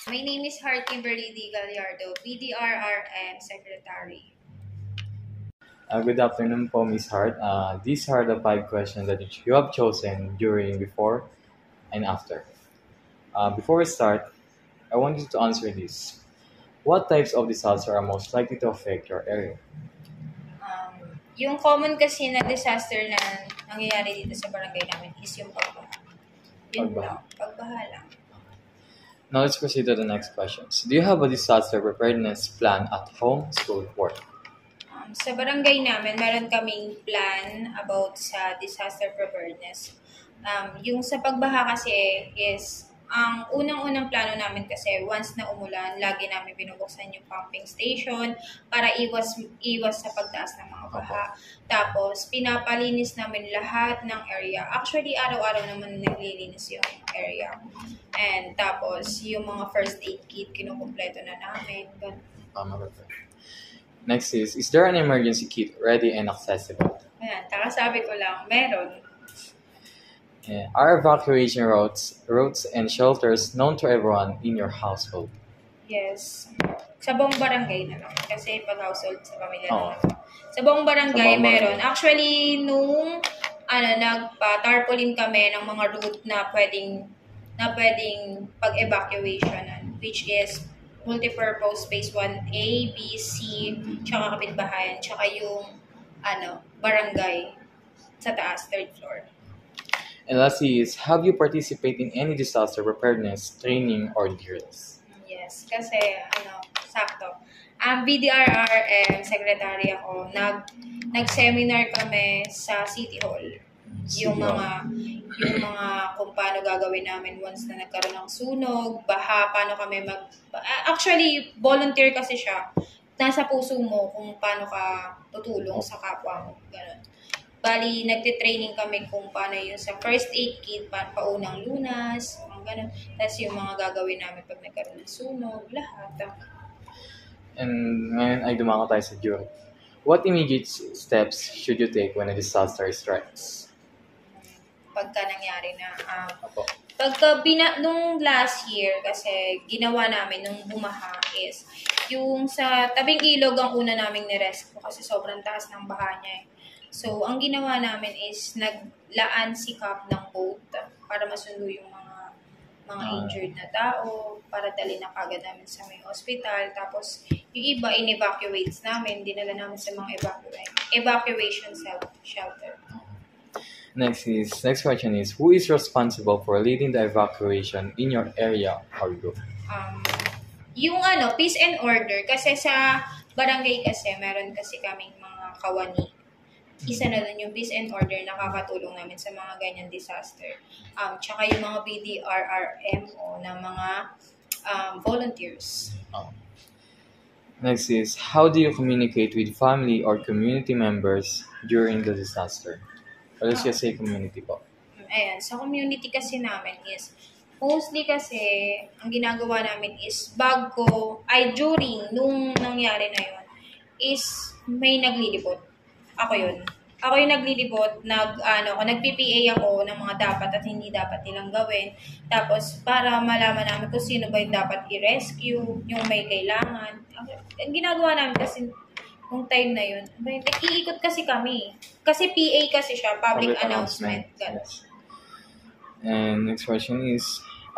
My name is Heart Kimberly D. Gallardo, BDRRM Secretary. Good afternoon po, Miss Hart. These are the five questions that you have chosen during, before, and after. Before we start, I want you to answer this. What types of disaster are most likely to affect your area? Yung common kasi na disaster na nangyayari dito sa barangay namin is yung pagbaha. Yun Pagbaha. lang, pagbaha lang. Now let's proceed to the next questions. Do you have a disaster preparedness plan at home, school, work? Sa barangay namin, meron kaming plan about sa disaster preparedness. Yung sa pagbaha kasi is, ang unang-unang plano namin kasi once na umulan, lagi namin binubuksan yung pumping station para iwas sa pagtaas ng mga baha. Tapos, pinapalinis namin lahat ng area. Actually, araw-araw naman naglilinis yung area. And tapos, yung mga first aid kit, kinukumpleto na namin. Ganun. Tama ba po? Next is there an emergency kit ready and accessible? Ayan, sabi ko lang, meron. Are evacuation routes and shelters known to everyone in your household? Yes. Sa buong barangay na lang. Kasi pag household sa pamilya Oo. na lang. Sa buong barangay, Sa buong meron. barangay. Actually, nung nagpa-tarpaulin kami ng mga route na pwedeng pag-evacuationan, which is multipurpose phase 1A, B, C, tsaka kapitbahayan, tsaka yung barangay sa taas, third floor. And lastly is, have you participated in any disaster preparedness training or drills? Yes, kasi sakto. Ang BDRRM secretary ako, nag-seminar kami sa City Hall. Yung mga kung paano gagawin namin once na nagkaroon ng sunog, baha, paano kami actually volunteer kasi siya. Nasa puso mo kung paano ka tutulong sa kapwa mo, ganun. Bali, nagte-training kami kung paano yung sa first aid kit, paunang lunas, mga ganun. Tapos yung mga gagawin namin pag nagkaroon ng sunog, lahat. And ngayon ay dumako tayo sa jury. What immediate steps should you take when a disaster strikes? Pagka nangyari na. Apo. Nung last year, kasi ginawa namin nung bumaha is, yung sa tabing ilog ang una naming nirescue kasi sobrang taas ng baha niya. So, ang ginawa namin is naglaan si Cap ng boat para masundo yung mga injured na tao, para dali na kagad namin sa may hospital. Tapos, yung iba, in-evacuates namin, dinala namin sa mga evacuation shelter. Next question is, who is responsible for leading the evacuation in your area or group? Yung peace and order, kasi sa barangay kasi, meron kasi kaming mga kawani. Isa na dun yung peace and order, nakakatulong namin sa mga ganyan disaster. Tsaka yung mga BDRRMO na mga volunteers. Next is, how do you communicate with family or community members during the disaster? Or let's just say community po. Ayan, sa community kasi namin is, mostly kasi, ang ginagawa namin is, during nung nangyari na yun, is may naglilibot. Ako yun. Ako yung naglilibot, nag-PPA ako ng mga dapat at hindi dapat nilang gawin. Tapos, para malaman namin kung sino ba yung dapat i-rescue, yung may kailangan. Ang ginagawa namin kasi, nung time na yun, nag-iikot kasi kami. Kasi PA kasi siya, public announcement. Yes. And next question is,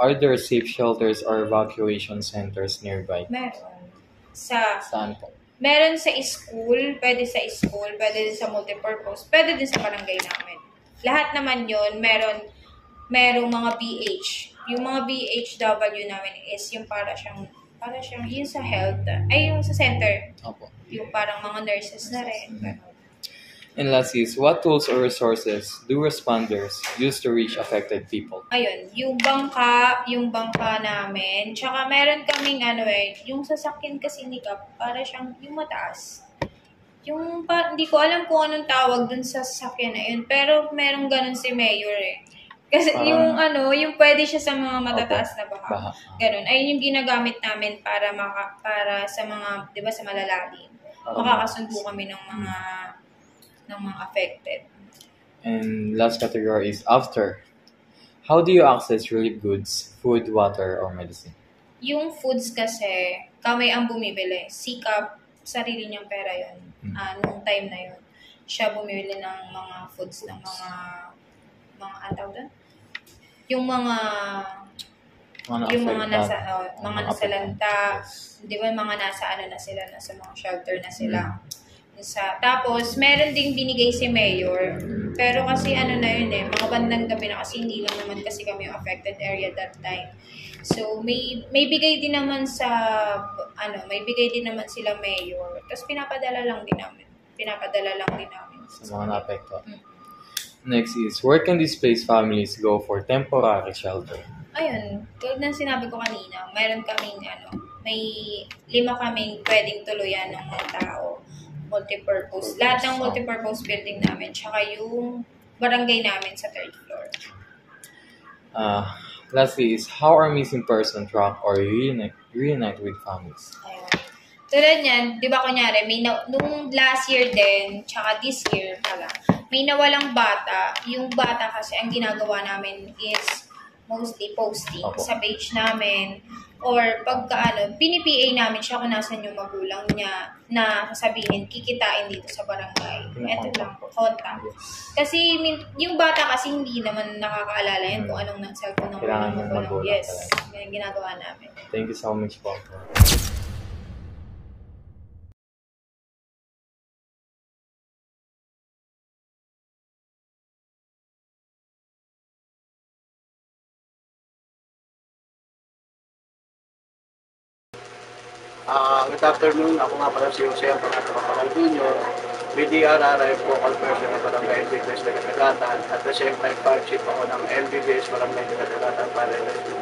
are there safe shelters or evacuation centers nearby? Meron. Saan po? Meron sa school, pwede din sa multipurpose, pwede din sa barangay namin. Lahat naman yun, merong mga BH. Yung mga BHW namin is yung para siyang yung sa health, yung sa center. Opo. Yung parang mga nurses na rin. And last is, what tools or resources do responders use to reach affected people? Ayun, yung bangka namin. Tsaka meron kaming yung sasakyan kasi ni Cap, para siyang yung mataas. Hindi ko alam kung anong tawag dun sa sasakyan na yun, pero merong ganun si Mayor eh. Kasi yung pwede siya sa mga matataas na baha. Ganun. Ayun yung ginagamit namin para sa mga, 'di ba, sa malalalim. Makakasundo kami ng mga affected. And last category is after. How do you access relief goods, food, water, or medicine? Yung foods kasi, kami ang bumibili. Sikap, sarili niyang pera yun. Nung time na yun. Siya bumibili ng mga foods ng mga ataw doon? Yung mga nasa lanta, di ba mga nasa ano na sila, nasa mga shelter na sila. Tapos, meron ding binigay si Mayor. Pero kasi ano na yun mga bandang gabi na kasi hindi lang naman kasi kami yung affected area that time. So, may bigay din naman may bigay din naman sila Mayor. Tapos pinapadala lang din namin. Sa mga naapektuhan. Next is, where can displaced families go for temporary shelter? Ayun, tulad ng sinabi ko kanina, meron kaming may 5 kaming pwedeng tuluyan ng mga tao. Multipurpose. Lahat ng multipurpose building namin, tsaka yung barangay namin sa 3rd floor. Lastly is, how are missing person track or reunite with families? Ayun. Tulad niyan, di ba kunyari, nung last year din, tsaka this year pala, may nawalang bata. Yung bata kasi, ang ginagawa namin is mostly posting sa page namin. Or pagka pini-PA namin siya kung nasan yung magulang niya na sasabihin, kikitain dito sa barangay. Ito lang, contact. Kasi yung bata kasi hindi naman nakakaalala yan kung anong nang cellphone ng magulang. Yes, yung ginagawa namin. Thank you so much po. Good afternoon. Ako nga pala si Jose, ang Pangatapakal Junior. BDRRI po, call person ng Barangay LBBS na Katagatan. At the same time, partnership ako ng LBBS Barangay Katagatan para i-rescue.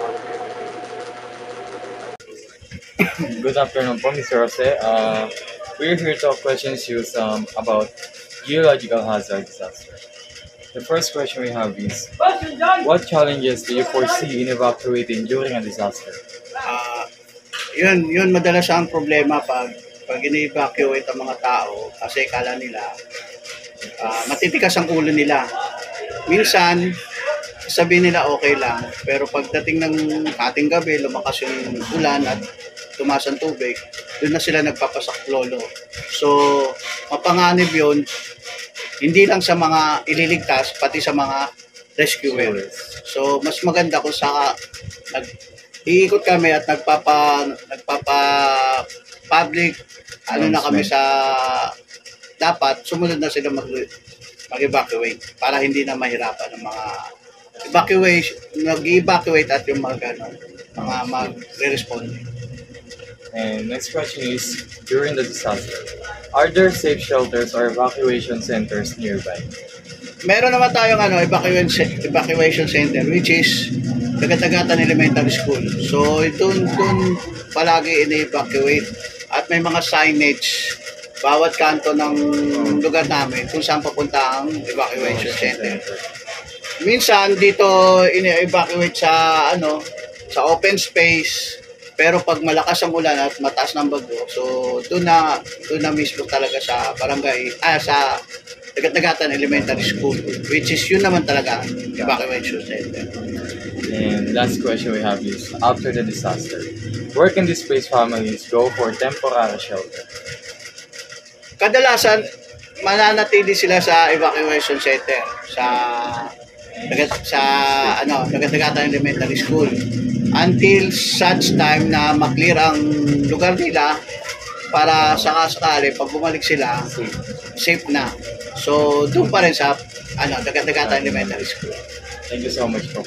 Good afternoon po, Mr. Jose. We're here to have questions about geological hazard disaster. The first question we have is, what challenges do you foresee in evacuating during a disaster? Yun madalas ang problema pag ini-evacuate ang mga tao kasi kala nila matitikas ang ulo nila. Minsan, sabihin nila okay lang, pero pagdating ng ating gabi, lumakas yung ulan at tumaas ang tubig, doon na sila nagpapasaklolo. So, mapanganib yun, hindi lang sa mga ililigtas, pati sa mga rescuers. So, mas maganda kung iikot kami at nagpapa-public, na kami sa dapat, sumunod na sila mag-evacuate para hindi na mahirapan ng mga nag-evacuate at yung mga mag-respond. And next question is, during the disaster, are there safe shelters or evacuation centers nearby? Meron naman tayong evacuation center, which is Dagat-Dagatan Elementary School. So doon palagi in-evacuate at may mga signage bawat kanto ng lugar namin kung saan papunta ang evacuation center. Minsan dito in-evacuate sa open space, pero pag malakas ang ulan at mataas ng bagyo, so doon na mismo talaga sa barangay sa Dagat-Dagatan Elementary School, which is yun naman talaga evacuation center. And last question we have is, after the disaster, where can displaced families go for temporary shelter? Kadalasan, mananatili sila sa evacuation center sa Dagat-Dagatan Elementary School until such time na maklear ang lugar nila para sakasakali pag bumalik sila safe na. So doon pa rin sa Dagat-Dagatan Elementary School. Thank you so much po.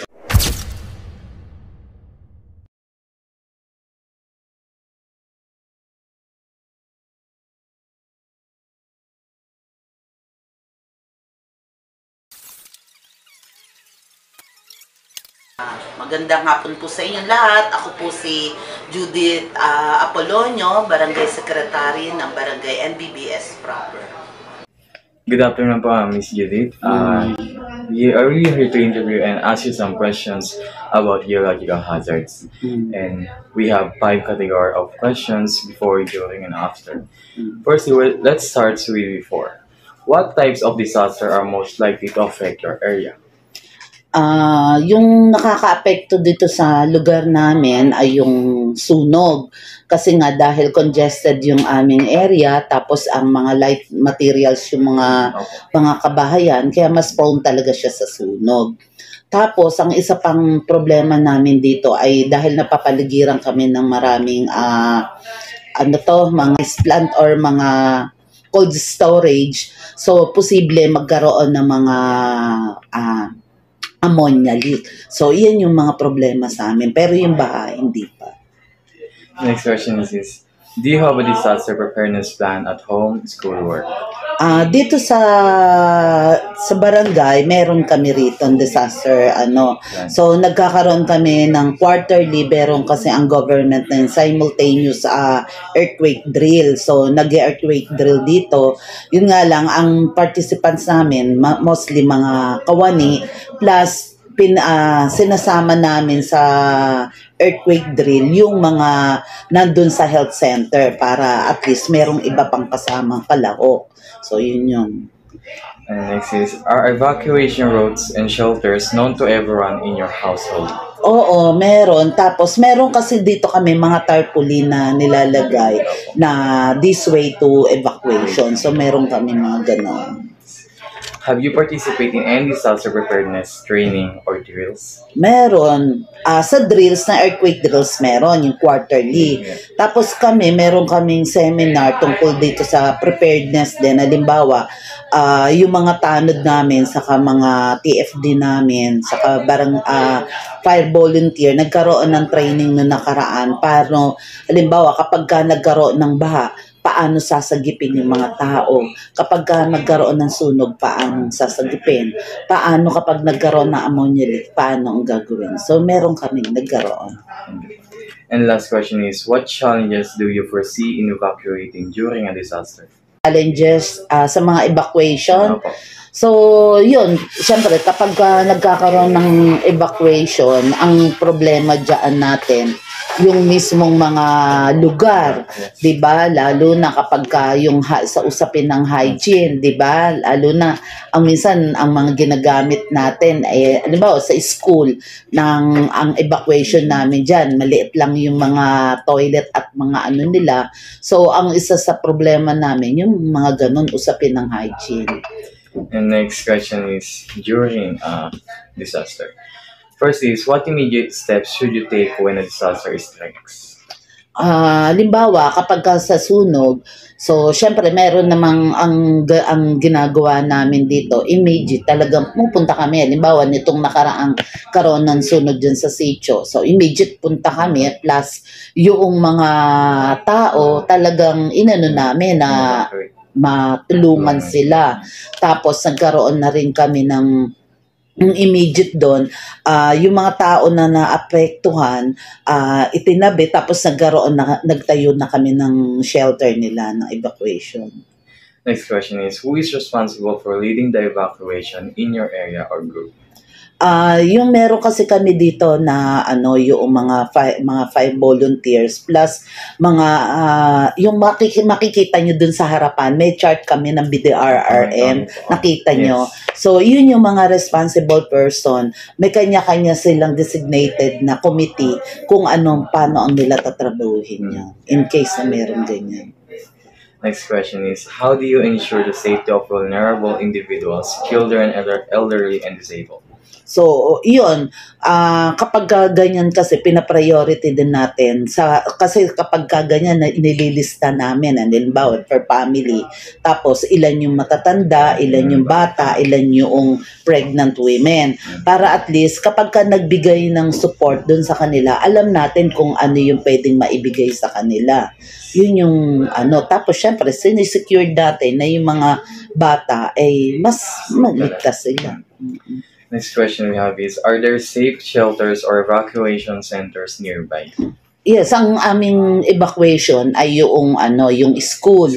Magandang hapon po sa inyong lahat. Ako po si Judith Apolonio, Barangay Secretary ng Barangay NBBS proper. Good afternoon po, Miss Judith. We are really here to interview and ask you some questions about geological hazards. And we have 5 categories of questions before, during, and after. Firstly, let's start with before. What types of disaster are most likely to affect your area? Yung nakakaapekto dito sa lugar namin ay yung sunog. Kasi nga dahil congested yung aming area, tapos ang mga light materials yung mga kabahayan, kaya mas prone talaga siya sa sunog. Tapos, ang isa pang problema namin dito ay dahil napapaligiran kami ng maraming mga ice plant or mga cold storage. So, posible magkaroon ng mga ammonia leak. So, yan yung mga problema sa amin. Pero yung bahay, hindi pa. Next question is, do you have a disaster preparedness plan at home, school, work? Dito sa barangay, meron kami rito disaster So nagkakaroon kami ng quarterly, meron kasi ang government na simultaneous earthquake drill. So nag-earthquake drill dito. Yun nga lang ang participants namin mostly mga kawani plus sinasama namin sa earthquake drill yung mga nandun sa health center para at least merong iba pang kasamang kalahok. So, yun yun. And next is, are evacuation routes and shelters known to everyone in your household? Oo, meron. Tapos, meron kasi dito kami mga tarpaulin na nilalagay na this way to evacuation. So, meron kami mga ganon. Have you participated in any disaster preparedness training or drills? Meron. Sa drills na earthquake drills, meron yung quarterly. Tapos meron kaming seminar tungkol dito sa preparedness din. Halimbawa, yung mga tanod namin, saka mga TFD namin, saka fire volunteer, nagkaroon ng training no nakaraan. Halimbawa, kapag nagkaroon ng baha, paano sasagipin yung mga tao. Kapag nagkaroon ng sunog, paano sasagipin. Paano kapag nagkaroon ng ammonia leak, paano ang gagawin. So, meron kaming nagkaroon. And last question is, what challenges do you foresee in evacuating during a disaster? Challenges sa mga evacuation. So, yun. Siyempre, kapag nagkakaroon ng evacuation, ang problema dyan natin, yung mismong mga lugar, 'di ba? Lalo na kapag sa usapin ng hygiene, 'di ba? Lalo na minsan ang mga ginagamit natin ay halimbawa sa school ang evacuation namin diyan, maliit lang yung mga toilet at mga nila. So ang isa sa problema namin yung mga ganun usapin ng hygiene. And next question is during disaster. First is, what immediate steps should you take when a disaster strikes? Halimbawa, kapag sa sunog, so syempre meron namang ang ginagawa namin dito, immediate talagang pupunta kami. Halimbawa, nitong nakaraang karoon ng sunog dyan sa sitio. So immediate punta kami plus yung mga tao talagang namin na matulungan sila. Tapos nagkaroon na rin kami ng immediate doon, yung mga tao na naapektuhan, itinabi, tapos nagtayo na kami ng shelter nila, ng evacuation. Next question is, who is responsible for leading the evacuation in your area or group? Yung meron kasi kami dito na yung mga five volunteers plus mga yung makikita nyo dun sa harapan, may chart kami ng BDRRM, nakita nyo. So yun yung mga responsible person, may kanya-kanya silang designated na committee kung paano ang nila tatrabahuhin nyo in case na meron ganyan. Next question is, how do you ensure the safety of vulnerable individuals, children, elderly, and disabled? So, yun, kapag ganyan kasi, pinapriority din natin. Kasi kapag ganyan, nililista namin, halimbawa, per family. Tapos, ilan yung matatanda, ilan yung bata, ilan yung pregnant women. Para at least, kapag nagbigay ng support dun sa kanila, alam natin kung ano yung pwedeng maibigay sa kanila. Yun yung Tapos, syempre, sinisecure dati na yung mga bata ay mas maligtas sila. Next question we have is, are there safe shelters or evacuation centers nearby? Yes, ang aming evacuation ay yung school.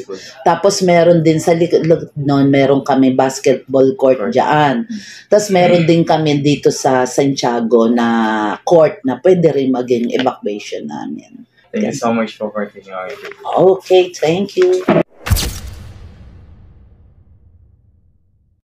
Tapos meron din sa likod noon, meron kami basketball court diyan. Tapos meron din kami dito sa Santiago na court na pwede rin maging evacuation namin. Thank you so much for participating. Okay, thank you.